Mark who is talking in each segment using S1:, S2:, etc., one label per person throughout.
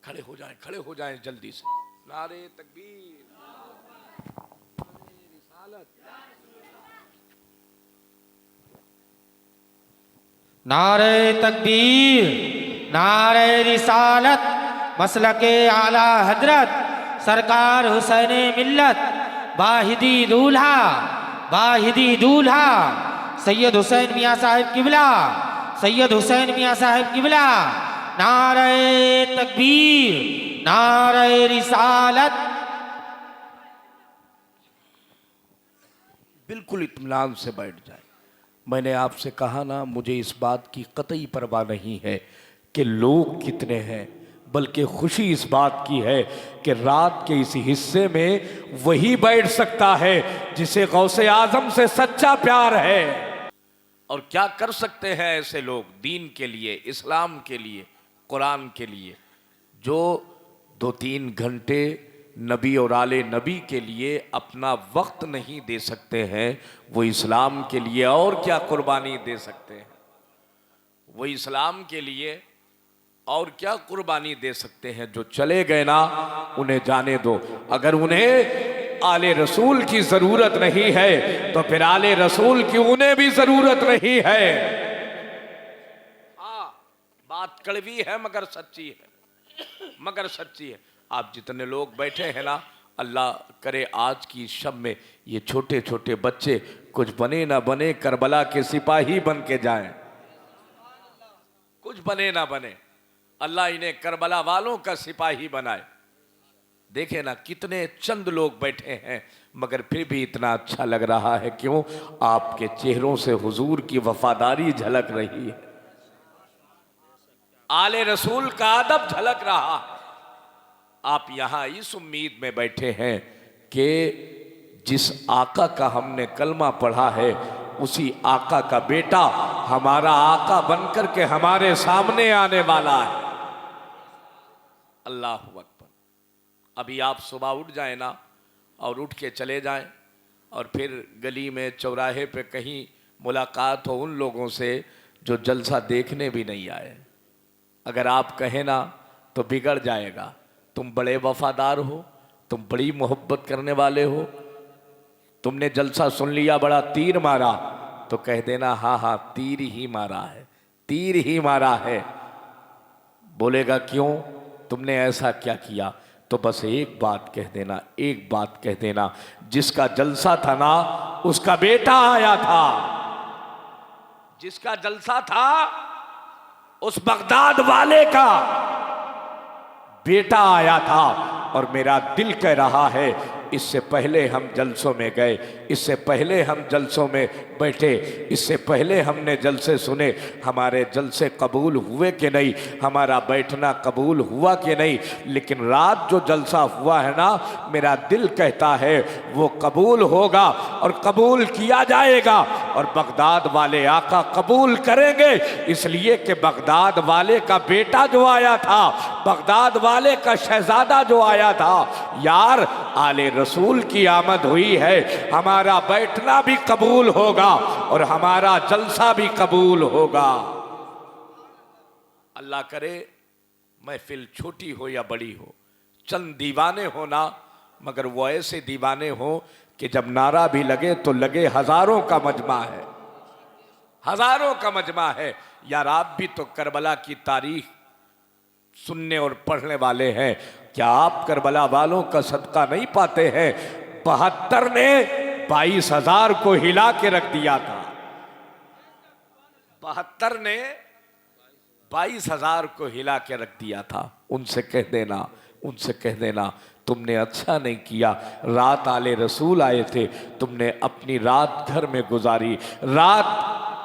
S1: खड़े हो जाएं जल्दी से। नारे तकबीर,
S2: नारे तकबीर, नारे रिसालत, मसलके आला हजरत सरकार हुसैन मिल्लत, वाहिदी दूल्हा सैयद हुसैन मियाँ साहिब किबला, सैयद हुसैन मियाँ साहिब किबला। नारे तकबीर, नारे रिसालत।
S1: बिल्कुल इत्मीनान से बैठ जाए। मैंने आपसे कहा ना, मुझे इस बात की कतई परवाह नहीं है कि लोग कितने हैं, बल्कि खुशी इस बात की है कि रात के इस हिस्से में वही बैठ सकता है जिसे गौसे आजम से सच्चा प्यार है। और क्या कर सकते हैं ऐसे लोग दीन के लिए, इस्लाम के लिए, कुरान के लिए, जो 2-3 घंटे नबी और आले नबी के लिए अपना वक्त नहीं दे सकते हैं, वो इस्लाम के लिए और क्या कुर्बानी दे सकते हैं? वो इस्लाम के लिए और क्या कुर्बानी दे सकते हैं? जो चले गए ना, उन्हें जाने दो। अगर उन्हें आले रसूल की जरूरत नहीं है तो फिर आले रसूल की उन्हें भी जरूरत नहीं है। हाँ, बात कड़वी है मगर सच्ची है, आप जितने लोग बैठे हैं ना, अल्लाह करे आज की शब में ये छोटे छोटे बच्चे कुछ बने ना बने, करबला के सिपाही बन के जाएं। कुछ बने ना बने, अल्लाह इन्हें करबला वालों का सिपाही बनाए। देखे ना कितने चंद लोग बैठे हैं, मगर फिर भी इतना अच्छा लग रहा है। क्यों? आपके चेहरों से हुजूर की वफादारी झलक रही है, आले रसूल का अदब झलक रहा है। आप यहां इस उम्मीद में बैठे हैं कि जिस आका का हमने कलमा पढ़ा है, उसी आका का बेटा हमारा आका बनकर के हमारे सामने आने वाला है। अल्लाह अकबर। अभी आप सुबह उठ जाए ना, और उठ के चले जाएं, और फिर गली में चौराहे पे कहीं मुलाकात हो उन लोगों से जो जलसा देखने भी नहीं आए। अगर आप कहें ना तो बिगड़ जाएगा। तुम बड़े वफादार हो, तुम बड़ी मोहब्बत करने वाले हो, तुमने जलसा सुन लिया, बड़ा तीर मारा, तो कह देना हाँ हाँ तीर ही मारा है। बोलेगा क्यों, तुमने ऐसा क्या किया? तो बस एक बात कह देना, जिसका जलसा था ना उसका बेटा आया था, जिसका जलसा था उस बगदाद वाले का बेटा आया था। और मेरा दिल कह रहा है, इससे पहले हम जलसों में गए, इससे पहले हम जलसों में बैठे, इससे पहले हमने जलसे सुने, हमारे जलसे कबूल हुए कि नहीं, हमारा बैठना कबूल हुआ कि नहीं, लेकिन रात जो जलसा हुआ है ना, मेरा दिल कहता है वो कबूल होगा और कबूल किया जाएगा। और बगदाद वाले आका कबूल करेंगे, इसलिए कि बगदाद वाले का बेटा जो आया था, बगदाद वाले का शहजादा जो आया था, यार आले रसूल की आमद हुई है, हमारा बैठना भी कबूल होगा और हमारा जलसा भी कबूल होगा। अल्लाह करे महफिल छोटी हो या बड़ी हो, चंद दीवाने हो ना, मगर वो ऐसे दीवाने हो कि जब नारा भी लगे तो लगे हजारों का मजमा है। यार आप भी तो करबला की तारीख सुनने और पढ़ने वाले हैं, क्या आप करबला वालों का सदका नहीं पाते हैं? 72 ने 22,000 को हिला के रख दिया था। 72 ने 22,000 को हिला के रख दिया था। उनसे कह देना तुमने अच्छा नहीं किया। रात आले रसूल आए थे, तुमने अपनी रात घर में गुजारी। रात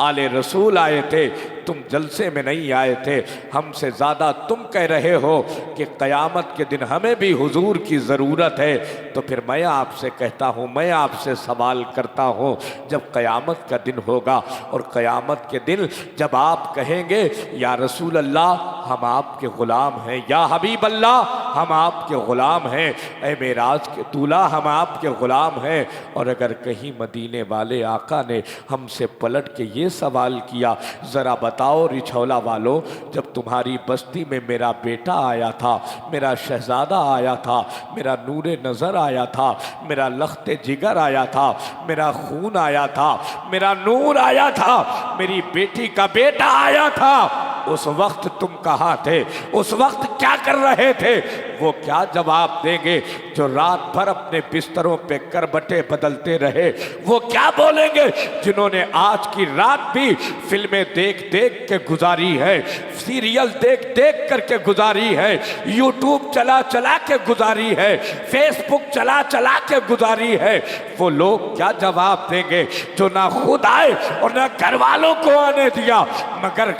S1: आले रसूल आए थे, तुम जलसे में नहीं आए थे। हमसे ज़्यादा तुम कह रहे हो कि क़यामत के दिन हमें भी हुजूर की ज़रूरत है। तो फिर मैं आपसे कहता हूँ, मैं आपसे सवाल करता हूँ, जब क़यामत का दिन होगा और क़यामत के दिन जब आप कहेंगे या रसूल अल्लाह हम आपके ग़ुलाम हैं, या हबीब अल्लाह हम आपके ग़ुलाम हैं, ए मेराज के दूल्हा हम आपके ग़ुलाम हैं, और अगर कहीं मदीने वाले आका ने हमसे पलट के ये सवाल किया, ज़रा बताओ रिछौला वालों, जब तुम्हारी बस्ती में मेरा बेटा आया था, मेरा शहजादा आया था, मेरा नूरे नज़र आया था, मेरा लख्ते जिगर आया था, मेरा खून आया था, मेरा नूर आया था, मेरी बेटी का बेटा आया था, उस वक्त तुम कहाँ थे? उस वक्त क्या कर रहे थे? वो क्या जवाब देंगे जो रात भर अपने बिस्तरों पे करबटे बदलते रहे? वो क्या बोलेंगे जिन्होंने आज की रात भी फिल्में देख देख के गुजारी है, सीरियल देख देख करके गुजारी है, यूट्यूब चला चला के गुजारी है, फेसबुक चला चला के गुजारी है? वो लोग क्या जवाब देंगे जो ना खुद आए और ना घर वालों को आने दिया, मगर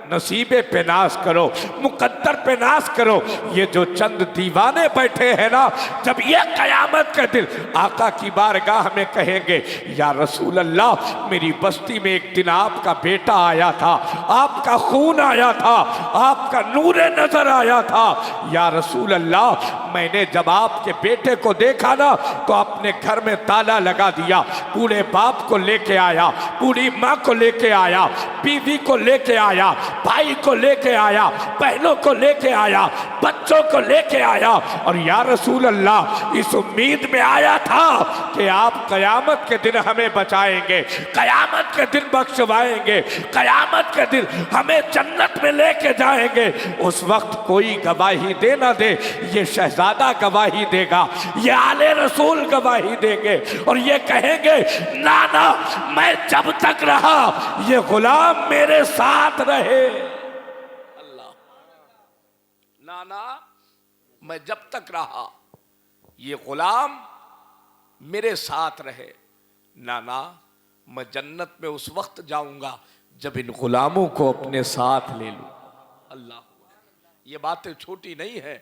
S1: नसीबे पे नाश करो, मुकद्दर पे नाश करो। ये जो चंद दीवाने बैठे हैं ना, जब ये कयामत के दिन आका की बारगाह में कहेंगे, या रसूल अल्लाह, मेरी बस्ती में एक दिन आपका बेटा आया था, आपका खून आया था, आपका नूरे नजर आया था, या रसूल अल्लाह, मैंने जब आपके बेटे को देखा ना तो अपने घर में ताला लगा दिया, बूढ़े बाप को लेके आया, बूढ़ी माँ को लेके आया, बीवी को लेके आया, भाई को लेके आया, बहनों को लेके आया, बच्चों को लेके आया, और या रसूल अल्लाह, इस उम्मीद में आया था कि आप कयामत के दिन हमें बचाएंगे, कयामत के दिन बख्शवाएंगे, कयामत के दिन हमें जन्नत में लेके जाएंगे। उस वक्त कोई गवाही दे ना दे, ये शहजादा गवाही देगा, ये आले रसूल गवाही देंगे, और ये कहेंगे, नाना मैं जब तक रहा ये गुलाम मेरे साथ रहे। अल्लाह, नाना मैं जब तक रहा ये गुलाम मेरे साथ रहे, नाना मैं जन्नत में उस वक्त जाऊंगा जब इन गुलामों को अपने साथ ले लूं। अल्लाह, ये बातें छोटी नहीं है,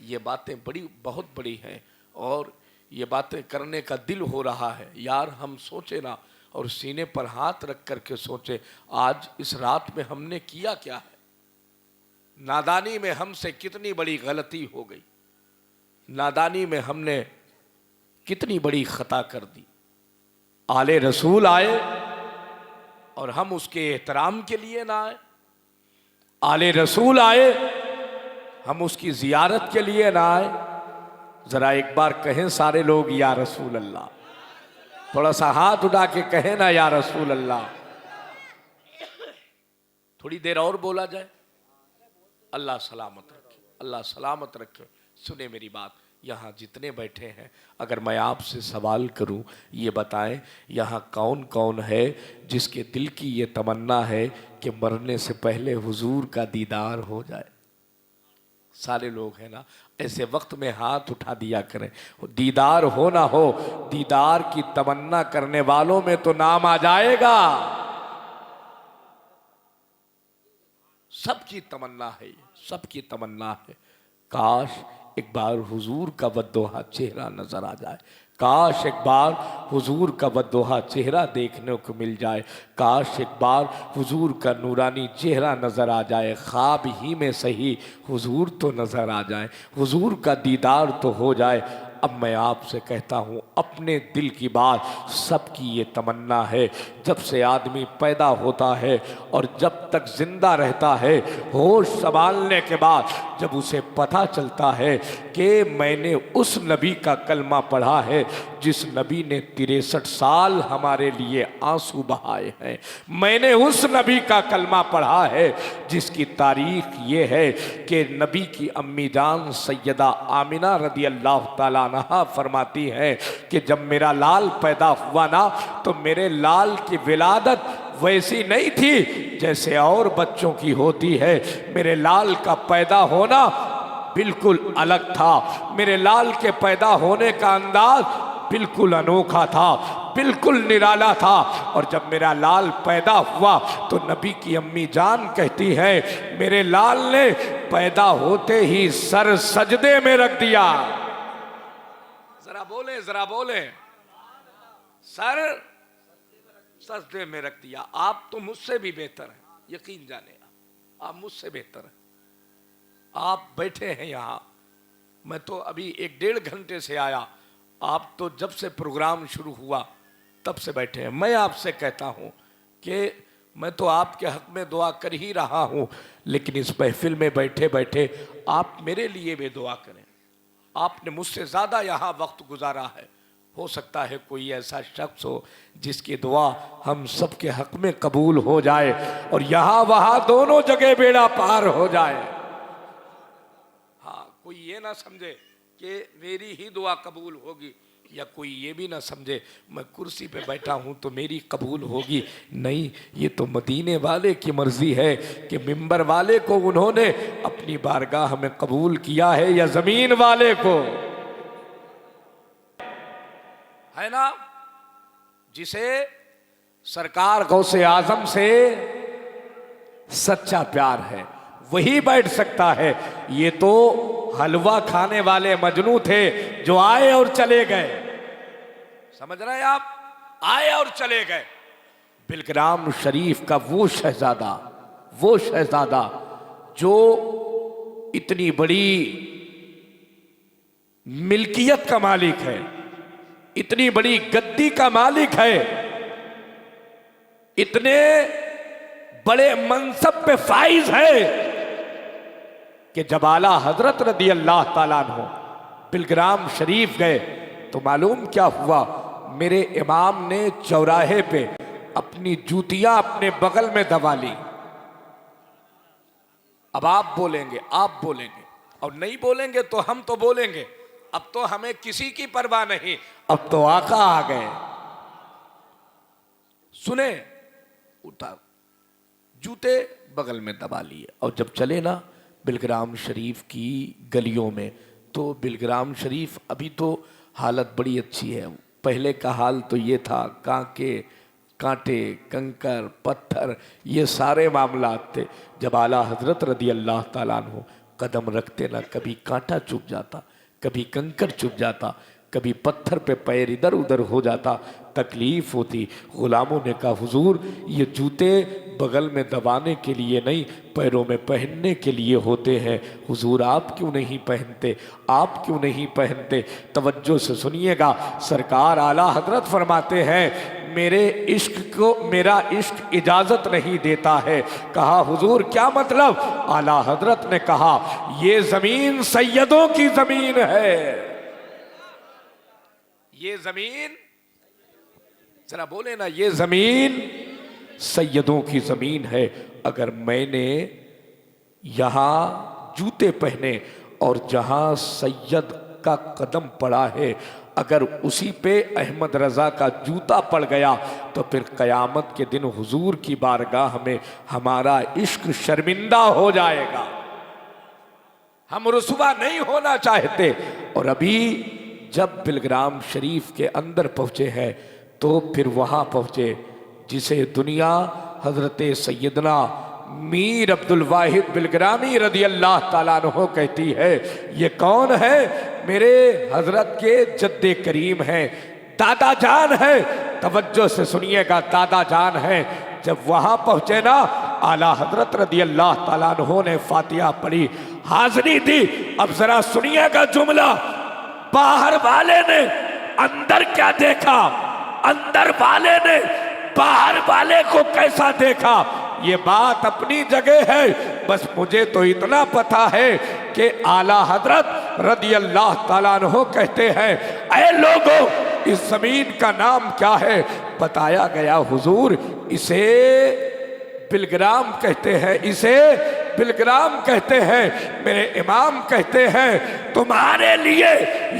S1: ये बातें बड़ी, बहुत बड़ी हैं, और ये बातें करने का दिल हो रहा है। यार हम सोचे ना, और सीने पर हाथ रख करके सोचे, आज इस रात में हमने किया क्या है? नादानी में हमसे कितनी बड़ी गलती हो गई, नादानी में हमने कितनी बड़ी खता कर दी। आले रसूल आए और हम उसके एहतराम के लिए ना आए, आले रसूल आए हम उसकी जियारत के लिए ना आए। जरा एक बार कहें सारे लोग, या रसूल अल्लाह, थोड़ा सा हाथ उठा के कहें ना, या रसूल अल्लाह। थोड़ी देर और बोला जाए। अल्लाह सलामत रखे, अल्लाह सलामत रखे। सुने मेरी बात, यहाँ जितने बैठे हैं, अगर मैं आपसे सवाल करूं, ये बताएं यहाँ कौन कौन है जिसके दिल की ये तमन्ना है कि मरने से पहले हुजूर का दीदार हो जाए? सारे लोग हैं ना? ऐसे वक्त में हाथ उठा दिया करें। दीदार हो ना हो, दीदार की तमन्ना करने वालों में तो नाम आ जाएगा। सबकी तमन्ना है, सबकी तमन्ना है, काश एक बार हुजूर का वद्दोहा चेहरा नजर आ जाए, काश एक बार हुजूर का वद्दोहा चेहरा देखने को मिल जाए, काश एक बार हुजूर का नूरानी चेहरा नज़र आ जाए, ख्वाब ही में सही हुजूर तो नज़र आ जाए, हुजूर का दीदार तो हो जाए। अब मैं आपसे कहता हूँ, अपने दिल की बात, सबकी ये तमन्ना है, जब से आदमी पैदा होता है और जब तक जिंदा रहता है, होश संभालने के बाद जब उसे पता चलता है कि मैंने उस नबी का कलमा पढ़ा है जिस नबी ने 63 साल हमारे लिए आंसू बहाए हैं, मैंने उस नबी का कलमा पढ़ा है जिसकी तारीख ये है कि नबी की अम्मी जान सैयदा आमिना रदी अल्लाह ताला अन्हा फरमाती हैं कि जब मेरा लाल पैदा हुआ ना, तो मेरे लाल की विलादत वैसी नहीं थी जैसे और बच्चों की होती है, मेरे लाल का पैदा होना बिल्कुल अलग था, मेरे लाल के पैदा होने का अंदाज बिल्कुल अनोखा था, बिल्कुल निराला था। और जब मेरा लाल पैदा हुआ तो नबी की अम्मी जान कहती है, मेरे लाल ने पैदा होते ही सर सजदे में रख दिया। जरा बोले, जरा बोले, सर सजदे में रख दिया। आप तो मुझसे भी बेहतर हैं, यकीन जाने, आप मुझसे बेहतर हैं। आप बैठे हैं यहाँ, मैं तो अभी 1-1.5 घंटे से आया, आप तो जब से प्रोग्राम शुरू हुआ तब से बैठे हैं। मैं आपसे कहता हूँ कि मैं तो आपके हक में दुआ कर ही रहा हूं, लेकिन इस महफिल में बैठे बैठे आप मेरे लिए भी दुआ करें। आपने मुझसे ज़्यादा यहाँ वक्त गुजारा है, हो सकता है कोई ऐसा शख्स हो जिसकी दुआ हम सब के हक में कबूल हो जाए और यहाँ वहाँ दोनों जगह बेड़ा पार हो जाए। हाँ, कोई ये ना समझे कि मेरी ही दुआ कबूल होगी, या कोई ये भी ना समझे मैं कुर्सी पे बैठा हूँ तो मेरी कबूल होगी। नहीं, ये तो मदीने वाले की मर्जी है कि मिंबर वाले को उन्होंने अपनी बारगाह में कबूल किया है या ज़मीन वाले को, है ना। जिसे सरकार गौसे आजम से सच्चा प्यार है वही बैठ सकता है। ये तो हलवा खाने वाले मजनू थे जो आए और चले गए, समझ रहे हैं आप, आए और चले गए। बिलग्राम शरीफ का वो शहजादा जो इतनी बड़ी मिल्कियत का मालिक है, इतनी बड़ी गद्दी का मालिक है, इतने बड़े मनसब पे फाइज है कि जब आला हजरत रदी अल्लाह ताला अन्हु बिलग्राम शरीफ गए तो मालूम क्या हुआ, मेरे इमाम ने चौराहे पे अपनी जूतियां अपने बगल में दबा ली। अब आप बोलेंगे और नहीं बोलेंगे तो हम तो बोलेंगे, अब तो हमें किसी की परवाह नहीं, अब तो आका आ गए। सुने, उतार जूते बगल में दबा लिए और जब चले ना बिलग्राम शरीफ की गलियों में, तो बिलग्राम शरीफ अभी तो हालत बड़ी अच्छी है। पहले का हाल तो ये था, कांटे कंकर पत्थर ये सारे मामलात थे। जब आला हजरत रदी अल्लाह ताला अन्हु कदम रखते ना, कभी कांटा चुभ जाता, कभी कंकर चुभ जाता, कभी पत्थर पे पैर इधर उधर हो जाता, तकलीफ होती। गुलामों ने कहा हुजूर ये जूते बगल में दबाने के लिए नहीं, पैरों में पहनने के लिए होते हैं, हुजूर आप क्यों नहीं पहनते, आप क्यों नहीं पहनते। तवज्जो से सुनिएगा, सरकार आला हजरत फरमाते हैं मेरे इश्क को मेरा इश्क इजाजत नहीं देता है। कहा हुजूर क्या मतलब, आला हजरत ने कहा ये जमीन सैयदों की जमीन है, ये जमीन, जरा बोले ना, ये जमीन सैयदों की जमीन है। अगर मैंने यहां जूते पहने और जहां सैयद का कदम पड़ा है, अगर उसी पे अहमद रजा का जूता पड़ गया तो फिर कयामत के दिन हुजूर की बारगाह में हमारा इश्क शर्मिंदा हो जाएगा। हम रुसवा नहीं होना चाहते। और अभी जब बिलग्राम शरीफ के अंदर पहुंचे हैं तो फिर वहां पहुंचे जिसे दुनिया हजरत सैयदना मीर अब्दुल वाहिद बिलग्रामी रदी अल्लाह ताला अन्हु कहती है। ये कौन है, मेरे हजरत के जद्दे करीम हैं, दादा जान है। तवज्जो से सुनिएगा, दादा जान है। जब वहां पहुंचे ना, आला हजरत रदी अल्लाह ताला अन्हु ने फातिहा पढ़ी, हाज़री दी। अब जरा सुनिएगा जुमला, बाहर वाले ने अंदर क्या देखा, अंदर वाले ने बाहर वाले को कैसा देखा, ये बात अपनी जगह है। बस मुझे तो इतना पता है कि आला हजरत रदी अल्लाह ताला अन्हु कहते हैं, ऐ लोगों इस जमीन का नाम क्या है। बताया गया हुजूर इसे बिलग्राम कहते हैं, इसे बिलग्राम कहते हैं। मेरे इमाम कहते हैं तुम्हारे लिए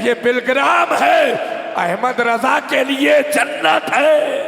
S1: ये बिलग्राम है, अहमद रजा के लिए जन्नत है।